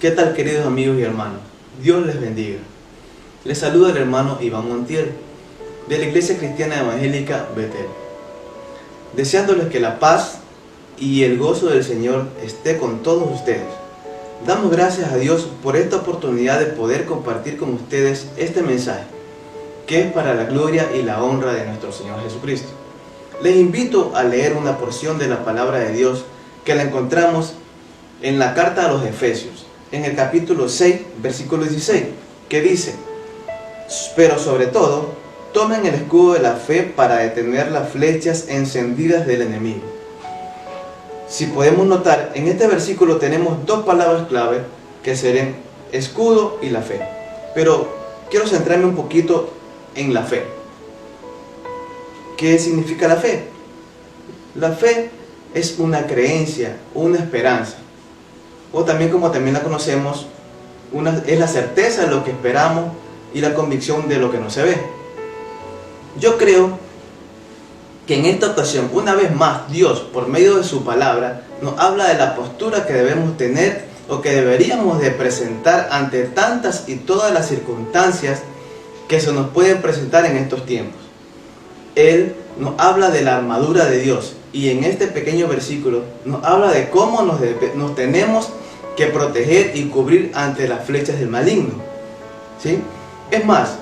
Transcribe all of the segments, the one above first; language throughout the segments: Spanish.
¿Qué tal, queridos amigos y hermanos? Dios les bendiga. Les saluda el hermano Iván Montiel, de la Iglesia Cristiana Evangélica Betel, deseándoles que la paz y el gozo del Señor esté con todos ustedes. Damos gracias a Dios por esta oportunidad de poder compartir con ustedes este mensaje, que es para la gloria y la honra de nuestro Señor Jesucristo. Les invito a leer una porción de la palabra de Dios que la encontramos en la carta a los Efesios, en el capítulo 6, versículo 16, que dice: pero sobre todo, tomen el escudo de la fe para detener las flechas encendidas del enemigo. Si podemos notar, en este versículo tenemos dos palabras clave que serán escudo y la fe. Pero quiero centrarme un poquito en la fe. ¿Qué significa la fe? La fe es una creencia, una esperanza. O también, como también la conocemos, es la certeza de lo que esperamos y la convicción de lo que no se ve. Yo creo que en esta ocasión, una vez más, Dios, por medio de su palabra, nos habla de la postura que debemos tener o que deberíamos de presentar ante tantas y todas las circunstancias que se nos pueden presentar en estos tiempos. Él nos habla de la armadura de Dios, y en este pequeño versículo nos habla de cómo nos tenemos que proteger y cubrir ante las flechas del maligno, ¿sí? Es más,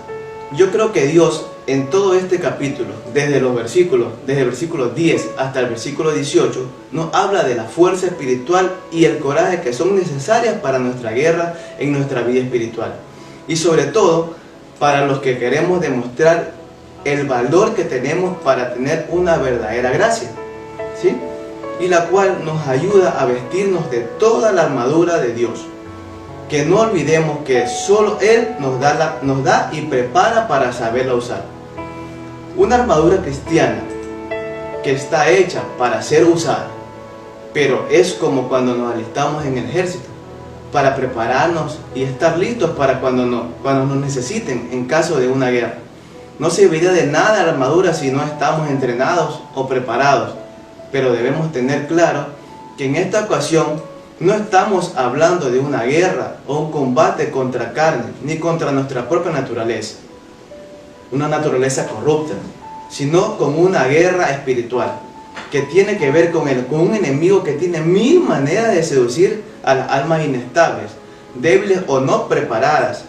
yo creo que Dios en todo este capítulo, desde el versículo 10 hasta el versículo 18, nos habla de la fuerza espiritual y el coraje que son necesarias para nuestra guerra en nuestra vida espiritual. Y sobre todo, para los que queremos demostrar el valor que tenemos para tener una verdadera gracia, ¿sí? Y la cual nos ayuda a vestirnos de toda la armadura de Dios. Que no olvidemos que solo Él nos da y prepara para saberla usar. Una armadura cristiana que está hecha para ser usada, pero es como cuando nos alistamos en el ejército, para prepararnos y estar listos para cuando nos necesiten en caso de una guerra. No serviría de nada la armadura si no estamos entrenados o preparados, pero debemos tener claro que en esta ocasión no estamos hablando de una guerra o un combate contra carne, ni contra nuestra propia naturaleza, una naturaleza corrupta, sino con una guerra espiritual, que tiene que ver con un enemigo que tiene mil maneras de seducir a las almas inestables, débiles o no preparadas.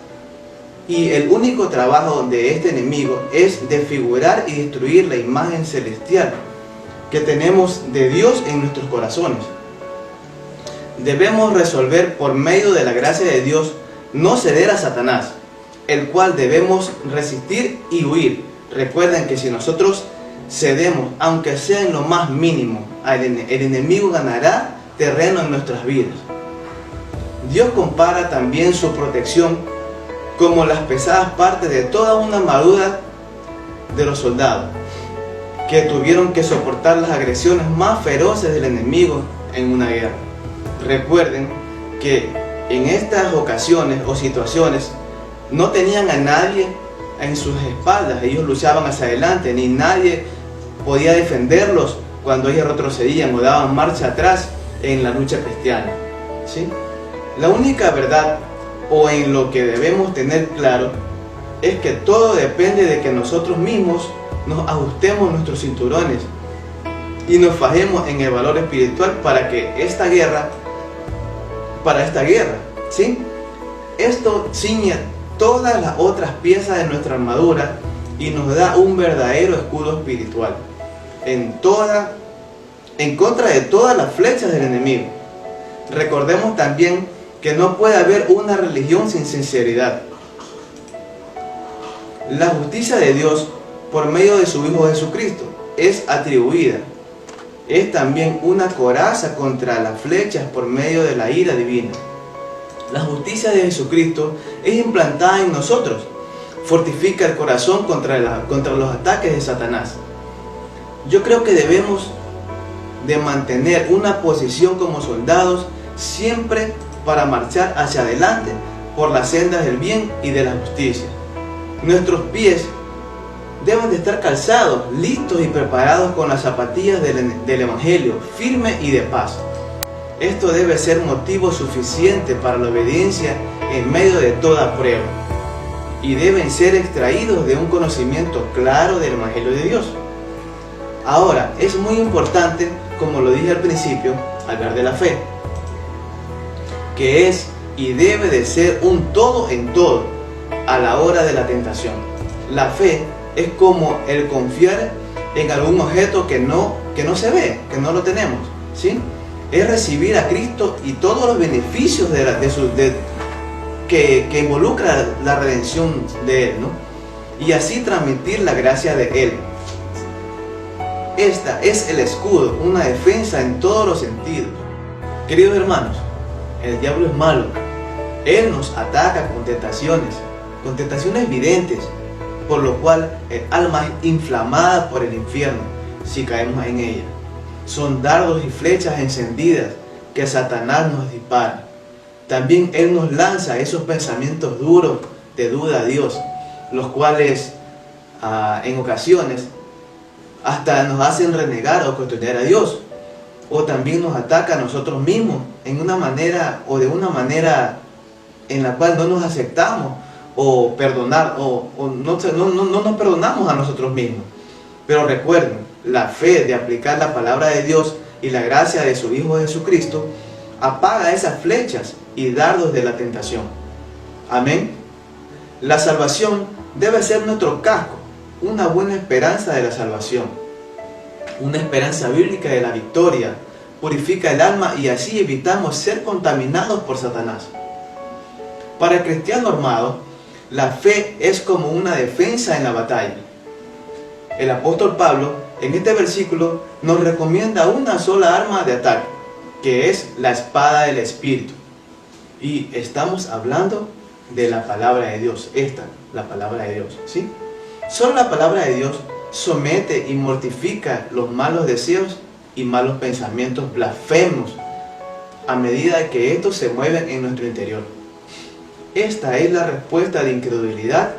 Y el único trabajo de este enemigo es desfigurar y destruir la imagen celestial que tenemos de Dios en nuestros corazones. Debemos resolver por medio de la gracia de Dios no ceder a Satanás, el cual debemos resistir y huir. Recuerden que si nosotros cedemos, aunque sea en lo más mínimo, el enemigo ganará terreno en nuestras vidas. Dios compara también su protección como las pesadas partes de toda una armadura de los soldados, que tuvieron que soportar las agresiones más feroces del enemigo en una guerra. Recuerden que en estas ocasiones o situaciones no tenían a nadie en sus espaldas, ellos luchaban hacia adelante, ni nadie podía defenderlos cuando ellos retrocedían o daban marcha atrás en la lucha cristiana, ¿sí? La única verdad, o en lo que debemos tener claro, es que todo depende de que nosotros mismos nos ajustemos nuestros cinturones y nos fajemos en el valor espiritual para esta guerra, ¿sí? Esto ciñe todas las otras piezas de nuestra armadura y nos da un verdadero escudo espiritual en contra de todas las flechas del enemigo. Recordemos también que no puede haber una religión sin sinceridad. La justicia de Dios por medio de su Hijo Jesucristo es atribuida. Es también una coraza contra las flechas por medio de la ira divina. La justicia de Jesucristo es implantada en nosotros, fortifica el corazón contra los ataques de Satanás. Yo creo que debemos de mantener una posición como soldados siempre para marchar hacia adelante por las sendas del bien y de la justicia. Nuestros pies deben de estar calzados, listos y preparados con las zapatillas del Evangelio, firme y de paz. Esto debe ser motivo suficiente para la obediencia en medio de toda prueba, y deben ser extraídos de un conocimiento claro del Evangelio de Dios. Ahora, es muy importante, como lo dije al principio, hablar de la fe, que es y debe de ser un todo en todo a la hora de la tentación. La fe es como el confiar en algún objeto que no se ve, que no lo tenemos, ¿sí? Es recibir a Cristo y todos los beneficios que involucra la redención de Él, ¿no? Y así transmitir la gracia de Él. Esta es el escudo, una defensa en todos los sentidos. Queridos hermanos, el diablo es malo. Él nos ataca con tentaciones evidentes, por lo cual el alma es inflamada por el infierno si caemos en ella. Son dardos y flechas encendidas que Satanás nos dispara. También Él nos lanza esos pensamientos duros de duda a Dios, los cuales en ocasiones hasta nos hacen renegar o cuestionar a Dios, o también nos ataca a nosotros mismos en una manera o de una manera en la cual no nos aceptamos o perdonar o no nos perdonamos a nosotros mismos. Pero recuerden, la fe de aplicar la palabra de Dios y la gracia de su Hijo Jesucristo apaga esas flechas y dardos de la tentación. Amén. La salvación debe ser nuestro casco, una buena esperanza de la salvación, una esperanza bíblica de la victoria. Purifica el alma y así evitamos ser contaminados por Satanás. Para el cristiano armado, la fe es como una defensa en la batalla. El apóstol Pablo en este versículo nos recomienda una sola arma de ataque, que es la espada del Espíritu. Y estamos hablando de la palabra de Dios, la palabra de Dios, ¿sí? Solo la palabra de Dios somete y mortifica los malos deseos y malos pensamientos blasfemos a medida que estos se mueven en nuestro interior. Esta es la respuesta de incredulidad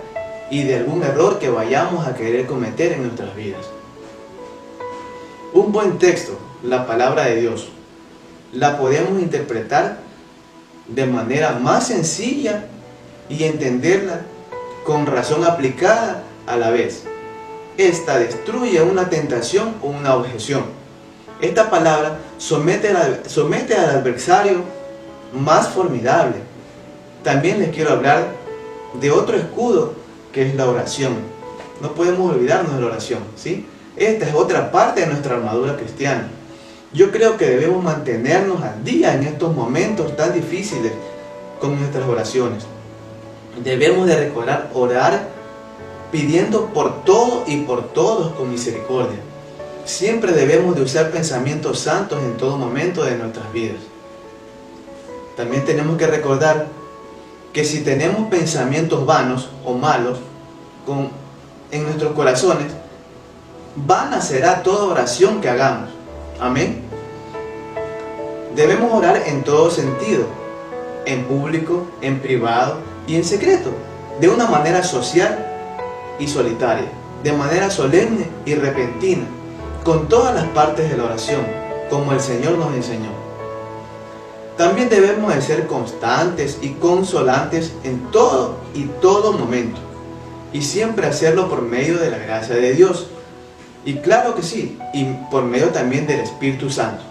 y de algún error que vayamos a querer cometer en nuestras vidas. Un buen texto, la palabra de Dios, la podemos interpretar de manera más sencilla y entenderla con razón aplicada a la vez. Esta destruye una tentación o una objeción. Esta palabra somete al adversario más formidable. También les quiero hablar de otro escudo, que es la oración. No podemos olvidarnos de la oración, ¿sí? Esta es otra parte de nuestra armadura cristiana. Yo creo que debemos mantenernos al día en estos momentos tan difíciles con nuestras oraciones. Debemos de recordar orar pidiendo por todo y por todos con misericordia. Siempre debemos de usar pensamientos santos en todo momento de nuestras vidas. También tenemos que recordar que si tenemos pensamientos vanos o malos en nuestros corazones, vana será toda oración que hagamos. Amén. Debemos orar en todo sentido, en público, en privado y en secreto, de una manera social y solitaria, de manera solemne y repentina, con todas las partes de la oración, como el Señor nos enseñó. También debemos de ser constantes y consolantes en todo y todo momento, y siempre hacerlo por medio de la gracia de Dios, y claro que sí, y por medio también del Espíritu Santo,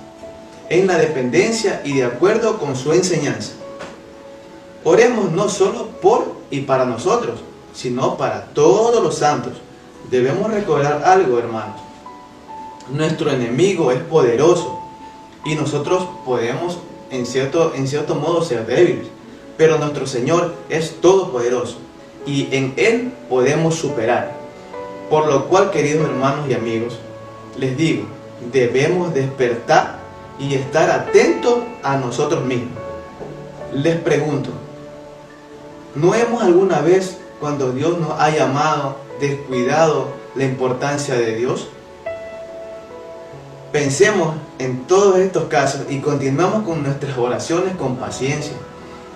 en la dependencia y de acuerdo con su enseñanza. Oremos no solo por y para nosotros, sino para todos los santos. Debemos recordar algo, hermanos. Nuestro enemigo es poderoso y nosotros podemos en cierto modo ser débiles, pero nuestro Señor es todopoderoso y en Él podemos superar. Por lo cual, queridos hermanos y amigos, les digo, debemos despertar y estar atentos a nosotros mismos. Les pregunto, ¿no hemos alguna vez, cuando Dios nos ha llamado, descuidado la importancia de Dios? Pensemos en todos estos casos y continuamos con nuestras oraciones con paciencia.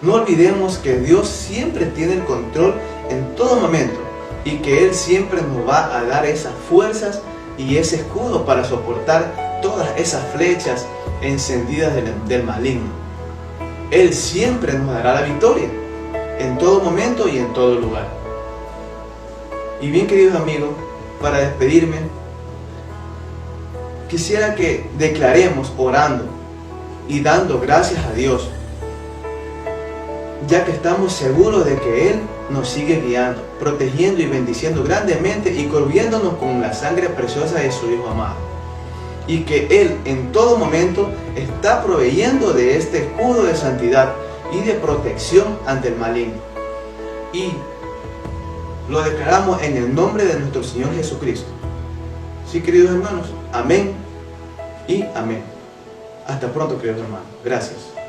No olvidemos que Dios siempre tiene el control en todo momento y que Él siempre nos va a dar esas fuerzas y ese escudo para soportar todas esas flechas encendidas del maligno. Él siempre nos dará la victoria, en todo momento y en todo lugar. Y bien, queridos amigos, para despedirme, quisiera que declaremos orando y dando gracias a Dios, ya que estamos seguros de que Él nos sigue guiando, protegiendo y bendiciendo grandemente y cubriéndonos con la sangre preciosa de su Hijo amado. Y que Él en todo momento está proveyendo de este escudo de santidad y de protección ante el maligno. Y lo declaramos en el nombre de nuestro Señor Jesucristo. Sí, queridos hermanos, amén y amén. Hasta pronto, queridos hermanos. Gracias.